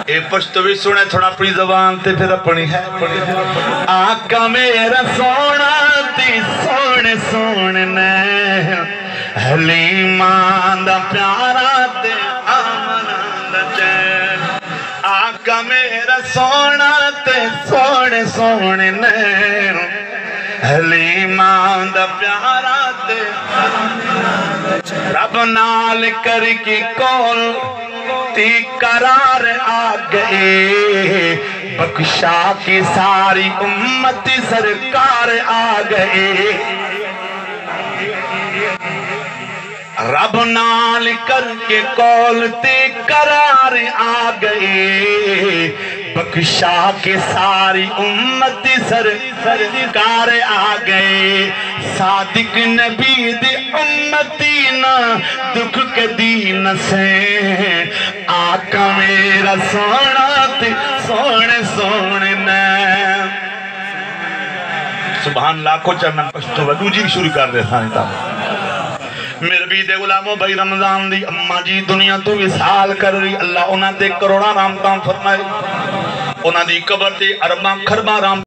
اے پشتوی سنے تھوڑا اپنی زبان تے پھر اپنی ہے آقا میرا سونا تی سونے سونے نے حلیمان دا پیارا تے آمنان دا چین آقا میرا سونا تے سونے سونے نے حلیمان دا پیارا تے آمنان دا چین رب نال کر کی کول تی قرار آ گئے بخشا کی ساری امتی سرکار آ گئے رب نال کر کے کول تی قرار آ گئے بخشا کے ساری امتی سرکار آ گئے صادق نبی دی امتی نا دکھ کے دین سے آقا میرا سونا تے سونے سونے نے سبحان اللہ کو چاہنا پشتو ودو جی شروع کر رہے تھا نہیں میرے بھی دے غلاموں بھائی رمضان دی اممہ جی دنیا تو وصال کر رہی اللہ انہاں تے کروڑا رامتاں فرمائے انہاں دی قبر تے ارباں خرباں رام